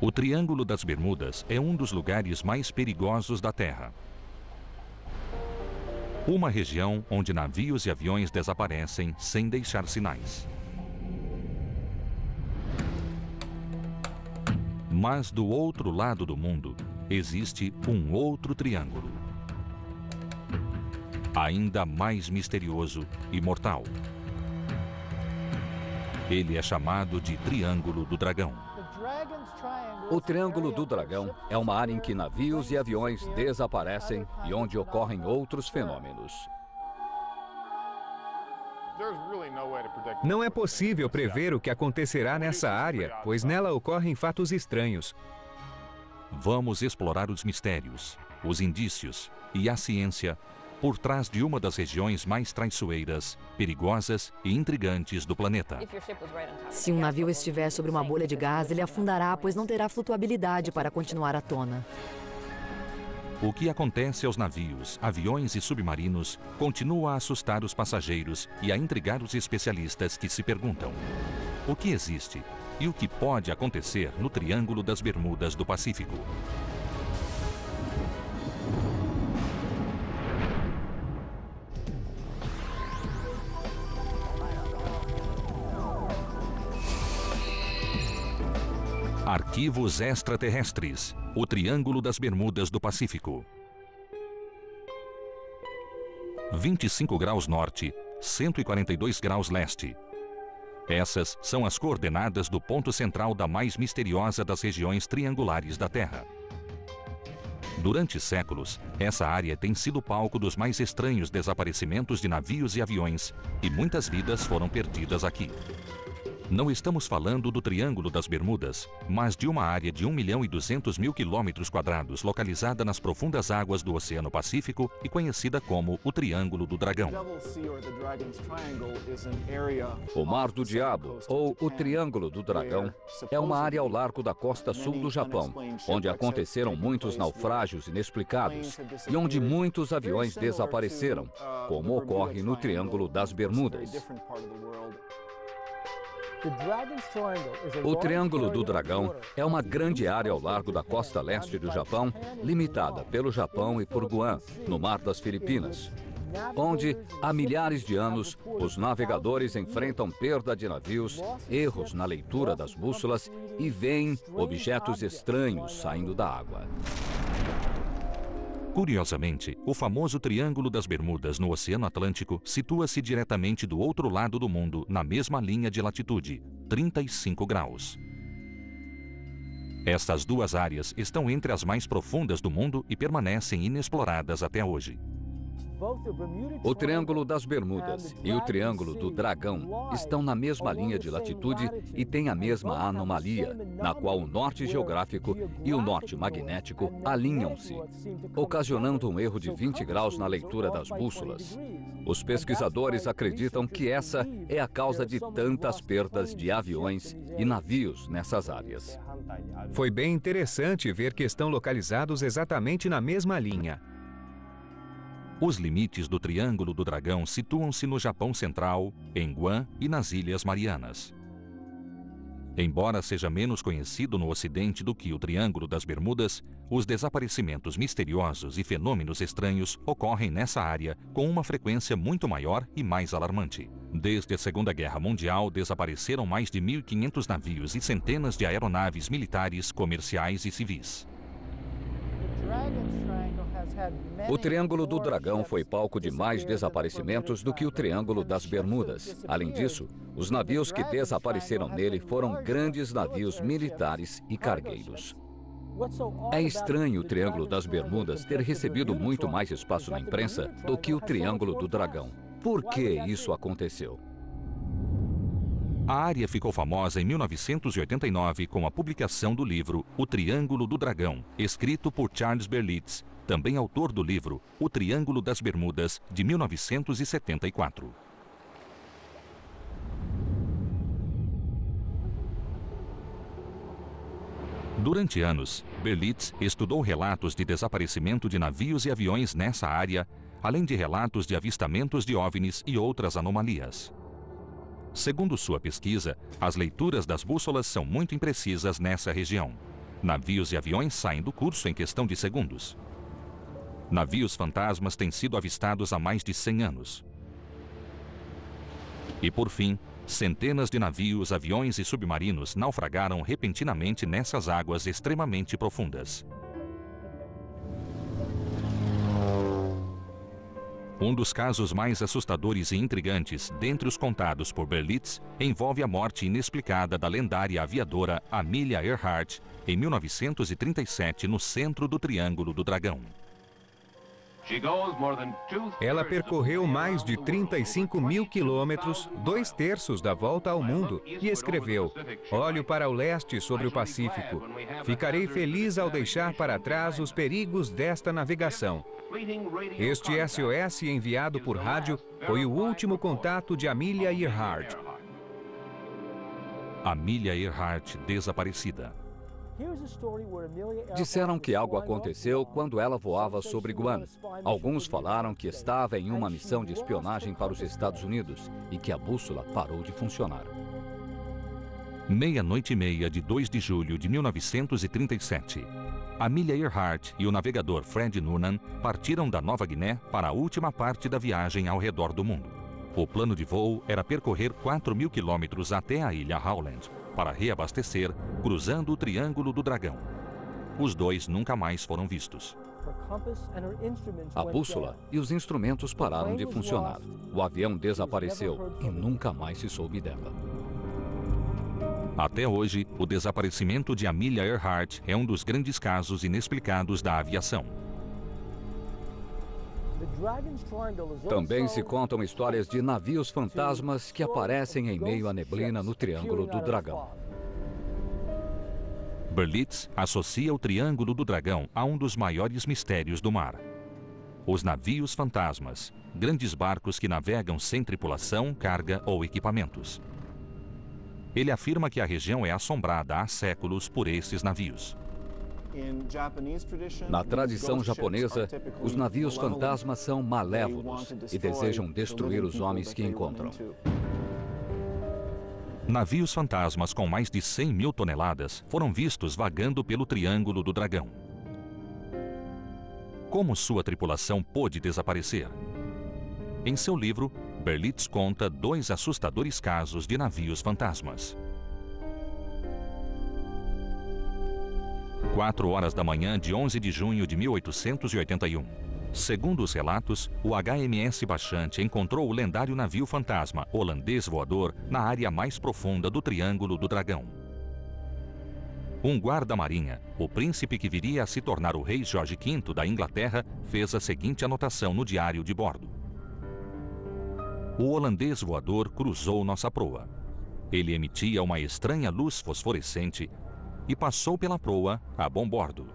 O Triângulo das Bermudas é um dos lugares mais perigosos da Terra. Uma região onde navios e aviões desaparecem sem deixar sinais. Mas do outro lado do mundo, existe um outro triângulo. Ainda mais misterioso e mortal. Ele é chamado de Triângulo do Dragão. O Triângulo do Dragão é uma área em que navios e aviões desaparecem e onde ocorrem outros fenômenos. Não é possível prever o que acontecerá nessa área, pois nela ocorrem fatos estranhos. Vamos explorar os mistérios, os indícios e a ciência por trás de uma das regiões mais traiçoeiras, perigosas e intrigantes do planeta. Se um navio estiver sobre uma bolha de gás, ele afundará, pois não terá flutuabilidade para continuar à tona. O que acontece aos navios, aviões e submarinos continua a assustar os passageiros e a intrigar os especialistas que se perguntam: o que existe e o que pode acontecer no Triângulo das Bermudas do Pacífico? Arquivos extraterrestres. O Triângulo das Bermudas do Pacífico. 25 graus norte, 142 graus leste. Essas são as coordenadas do ponto central da mais misteriosa das regiões triangulares da Terra. Durante séculos, essa área tem sido palco dos mais estranhos desaparecimentos de navios e aviões, e muitas vidas foram perdidas aqui. Não estamos falando do Triângulo das Bermudas, mas de uma área de 1.200.000 km², localizada nas profundas águas do Oceano Pacífico e conhecida como o Triângulo do Dragão. O Mar do Diabo, ou o Triângulo do Dragão, é uma área ao largo da costa sul do Japão, onde aconteceram muitos naufrágios inexplicados e onde muitos aviões desapareceram, como ocorre no Triângulo das Bermudas. O Triângulo do Dragão é uma grande área ao largo da costa leste do Japão, limitada pelo Japão e por Guam, no Mar das Filipinas, onde, há milhares de anos, os navegadores enfrentam perda de navios, erros na leitura das bússolas e veem objetos estranhos saindo da água. Curiosamente, o famoso Triângulo das Bermudas no Oceano Atlântico situa-se diretamente do outro lado do mundo, na mesma linha de latitude, 35 graus. Estas duas áreas estão entre as mais profundas do mundo e permanecem inexploradas até hoje. O Triângulo das Bermudas e o Triângulo do Dragão estão na mesma linha de latitude e têm a mesma anomalia, na qual o norte geográfico e o norte magnético alinham-se, ocasionando um erro de 20 graus na leitura das bússolas. Os pesquisadores acreditam que essa é a causa de tantas perdas de aviões e navios nessas áreas. Foi bem interessante ver que estão localizados exatamente na mesma linha. Os limites do Triângulo do Dragão situam-se no Japão Central, em Guam e nas Ilhas Marianas. Embora seja menos conhecido no Ocidente do que o Triângulo das Bermudas, os desaparecimentos misteriosos e fenômenos estranhos ocorrem nessa área com uma frequência muito maior e mais alarmante. Desde a Segunda Guerra Mundial, desapareceram mais de 1.500 navios e centenas de aeronaves militares, comerciais e civis. O Triângulo do Dragão foi palco de mais desaparecimentos do que o Triângulo das Bermudas. Além disso, os navios que desapareceram nele foram grandes navios militares e cargueiros. É estranho o Triângulo das Bermudas ter recebido muito mais espaço na imprensa do que o Triângulo do Dragão. Por que isso aconteceu? A área ficou famosa em 1989 com a publicação do livro O Triângulo do Dragão, escrito por Charles Berlitz, também autor do livro O Triângulo das Bermudas, de 1974. Durante anos, Berlitz estudou relatos de desaparecimento de navios e aviões nessa área, além de relatos de avistamentos de OVNIs e outras anomalias. Segundo sua pesquisa, as leituras das bússolas são muito imprecisas nessa região. Navios e aviões saem do curso em questão de segundos. Navios fantasmas têm sido avistados há mais de 100 anos. E por fim, centenas de navios, aviões e submarinos naufragaram repentinamente nessas águas extremamente profundas. Um dos casos mais assustadores e intrigantes, dentre os contados por Berlitz, envolve a morte inexplicada da lendária aviadora Amelia Earhart, em 1937, no centro do Triângulo do Dragão. Ela percorreu mais de 35 mil quilômetros, 2/3 da volta ao mundo, e escreveu: "Olho para o leste sobre o Pacífico. Ficarei feliz ao deixar para trás os perigos desta navegação." Este SOS enviado por rádio foi o último contato de Amelia Earhart. Amelia Earhart desaparecida. Disseram que algo aconteceu quando ela voava sobre Guam. Alguns falaram que estava em uma missão de espionagem para os Estados Unidos e que a bússola parou de funcionar. 00:30 de 2 de julho de 1937. Amelia Earhart e o navegador Fred Noonan partiram da Nova Guiné para a última parte da viagem ao redor do mundo. O plano de voo era percorrer 4.000 quilômetros até a ilha Howland, para reabastecer, cruzando o Triângulo do Dragão. Os dois nunca mais foram vistos. A bússola e os instrumentos pararam de funcionar. O avião desapareceu e nunca mais se soube dela. Até hoje, o desaparecimento de Amelia Earhart é um dos grandes casos inexplicados da aviação. Também se contam histórias de navios fantasmas que aparecem em meio à neblina no Triângulo do Dragão. Berlitz associa o Triângulo do Dragão a um dos maiores mistérios do mar. Os navios fantasmas, grandes barcos que navegam sem tripulação, carga ou equipamentos. Ele afirma que a região é assombrada há séculos por esses navios. Na tradição japonesa, os navios fantasmas são malévolos e desejam destruir os homens que encontram. Navios fantasmas com mais de 100.000 toneladas foram vistos vagando pelo Triângulo do Dragão. Como sua tripulação pôde desaparecer? Em seu livro, Berlitz conta 2 assustadores casos de navios fantasmas. 4h da manhã de 11 de junho de 1881. Segundo os relatos, o HMS Bachante encontrou o lendário navio fantasma holandês voador na área mais profunda do Triângulo do Dragão. Um guarda-marinha, o príncipe que viria a se tornar o rei Jorge V da Inglaterra, fez a seguinte anotação no diário de bordo: "O holandês voador cruzou nossa proa. Ele emitia uma estranha luz fosforescente e passou pela proa a bom bordo.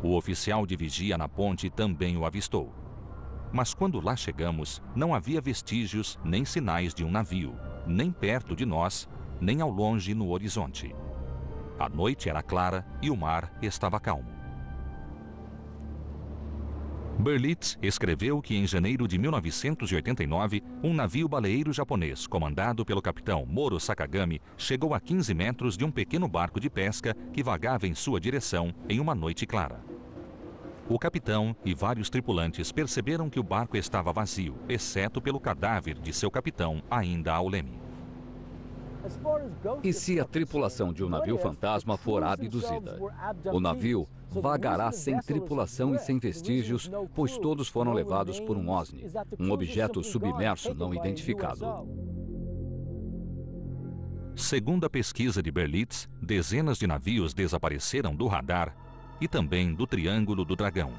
O oficial de vigia na ponte também o avistou. Mas quando lá chegamos, não havia vestígios nem sinais de um navio, nem perto de nós, nem ao longe no horizonte. A noite era clara e o mar estava calmo." Berlitz escreveu que em janeiro de 1989, um navio baleeiro japonês, comandado pelo capitão Moro Sakagami, chegou a 15 metros de um pequeno barco de pesca que vagava em sua direção em uma noite clara. O capitão e vários tripulantes perceberam que o barco estava vazio, exceto pelo cadáver de seu capitão ainda ao leme. E se a tripulação de um navio fantasma for abduzida? O navio vagará sem tripulação e sem vestígios, pois todos foram levados por um OSNI, um objeto submerso não identificado. Segundo a pesquisa de Berlitz, dezenas de navios desapareceram do radar e também do Triângulo do Dragão.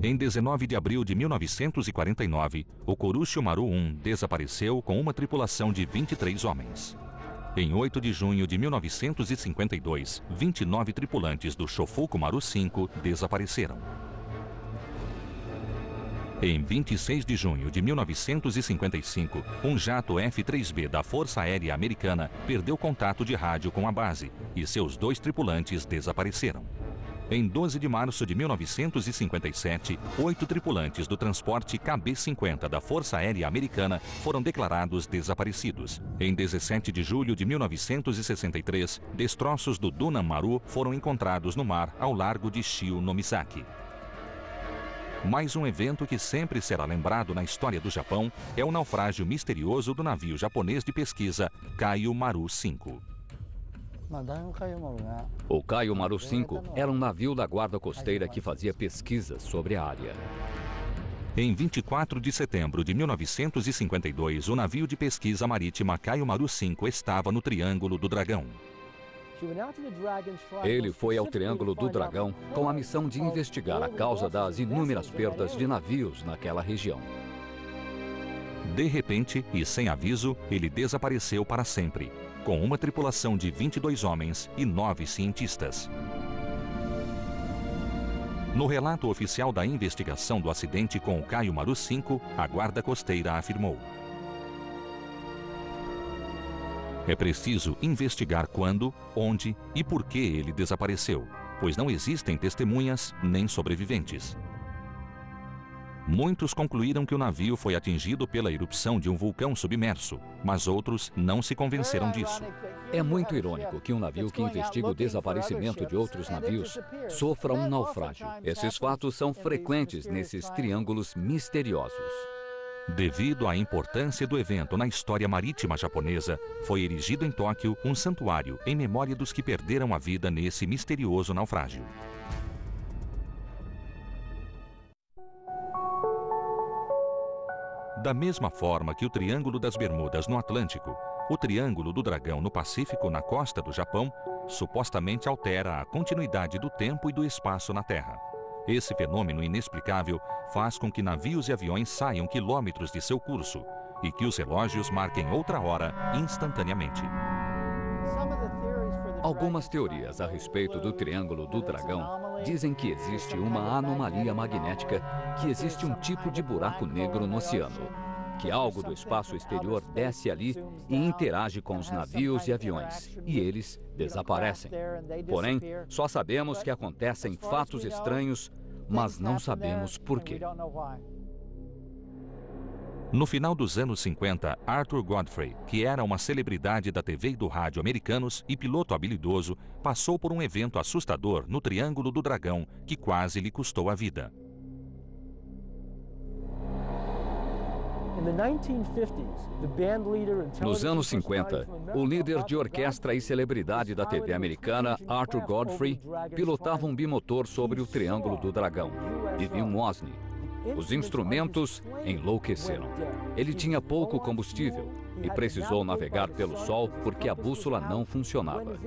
Em 19 de abril de 1949, o Kurushi Maru 1 desapareceu com uma tripulação de 23 homens. Em 8 de junho de 1952, 29 tripulantes do Shofuku Maru 5 desapareceram. Em 26 de junho de 1955, um jato F-3B da Força Aérea Americana perdeu contato de rádio com a base e seus 2 tripulantes desapareceram. Em 12 de março de 1957, 8 tripulantes do transporte KB-50 da Força Aérea Americana foram declarados desaparecidos. Em 17 de julho de 1963, destroços do Duna Maru foram encontrados no mar ao largo de Shio-no-Misaki. Mais um evento que sempre será lembrado na história do Japão é o naufrágio misterioso do navio japonês de pesquisa Kaiyo Maru 5. O Kaiyo Maru 5 era um navio da Guarda Costeira que fazia pesquisas sobre a área. Em 24 de setembro de 1952, o navio de pesquisa marítima Kaiyo Maru 5 estava no Triângulo do Dragão. Ele foi ao Triângulo do Dragão com a missão de investigar a causa das inúmeras perdas de navios naquela região. De repente, e sem aviso, ele desapareceu para sempre, com uma tripulação de 22 homens e 9 cientistas. No relato oficial da investigação do acidente com o Kaiyo Maru 5, a Guarda Costeira afirmou: é preciso investigar quando, onde e por que ele desapareceu, pois não existem testemunhas nem sobreviventes. Muitos concluíram que o navio foi atingido pela erupção de um vulcão submerso, mas outros não se convenceram disso. É muito irônico que um navio que investiga o desaparecimento de outros navios sofra um naufrágio. Esses fatos são frequentes nesses triângulos misteriosos. Devido à importância do evento na história marítima japonesa, foi erigido em Tóquio um santuário em memória dos que perderam a vida nesse misterioso naufrágio. Da mesma forma que o Triângulo das Bermudas no Atlântico, o Triângulo do Dragão no Pacífico, na costa do Japão, supostamente altera a continuidade do tempo e do espaço na Terra. Esse fenômeno inexplicável faz com que navios e aviões saiam quilômetros de seu curso e que os relógios marquem outra hora instantaneamente. Algumas teorias a respeito do Triângulo do Dragão dizem que existe uma anomalia magnética, que existe um tipo de buraco negro no oceano, que algo do espaço exterior desce ali e interage com os navios e aviões, e eles desaparecem. Porém, só sabemos que acontecem fatos estranhos, mas não sabemos por quê. No final dos anos 50, Arthur Godfrey, que era uma celebridade da TV e do rádio americanos e piloto habilidoso, passou por um evento assustador no Triângulo do Dragão que quase lhe custou a vida. Nos anos 50, o líder de orquestra e celebridade da TV americana, Arthur Godfrey, pilotava um bimotor sobre o Triângulo do Dragão e viu um OSNI. Os instrumentos enlouqueceram. Ele tinha pouco combustível e precisou navegar pelo sol porque a bússola não funcionava.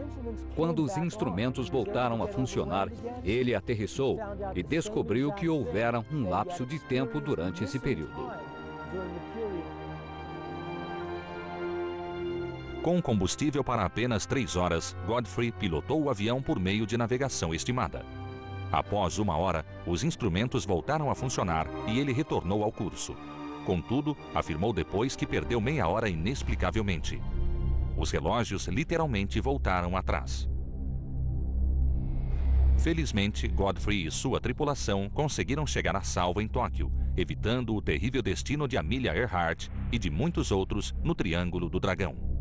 Quando os instrumentos voltaram a funcionar, ele aterrissou e descobriu que houvera um lapso de tempo durante esse período. Com combustível para apenas 3 horas, Godfrey pilotou o avião por meio de navegação estimada. Após 1 hora, os instrumentos voltaram a funcionar e ele retornou ao curso. Contudo, afirmou depois que perdeu meia hora inexplicavelmente. Os relógios literalmente voltaram atrás. Felizmente, Godfrey e sua tripulação conseguiram chegar a salvo em Tóquio, evitando o terrível destino de Amelia Earhart e de muitos outros no Triângulo do Dragão.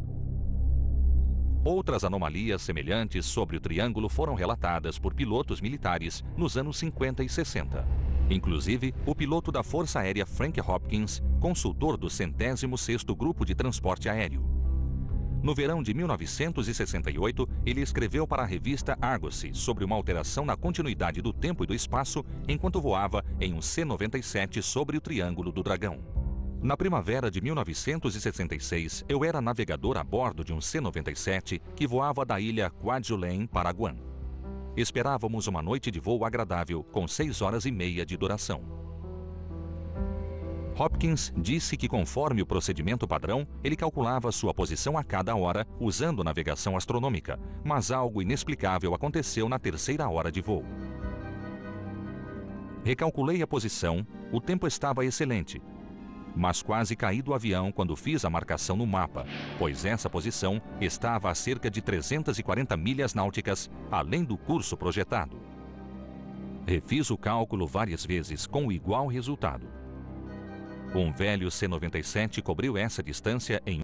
Outras anomalias semelhantes sobre o Triângulo foram relatadas por pilotos militares nos anos 50 e 60. Inclusive, o piloto da Força Aérea Frank Hopkins, consultor do 106º Grupo de Transporte Aéreo. No verão de 1968, ele escreveu para a revista Argosy sobre uma alteração na continuidade do tempo e do espaço enquanto voava em um C-97 sobre o Triângulo do Dragão. Na primavera de 1966, eu era navegador a bordo de um C-97 que voava da ilha Kwajalein para Guam. Esperávamos uma noite de voo agradável, com 6 horas e meia de duração. Hopkins disse que, conforme o procedimento padrão, ele calculava sua posição a cada hora, usando navegação astronômica, mas algo inexplicável aconteceu na 3ª hora de voo. Recalculei a posição, o tempo estava excelente, mas quase caí do avião quando fiz a marcação no mapa, pois essa posição estava a cerca de 340 milhas náuticas, além do curso projetado. Refiz o cálculo várias vezes com igual resultado. Um velho C-97 cobriu essa distância em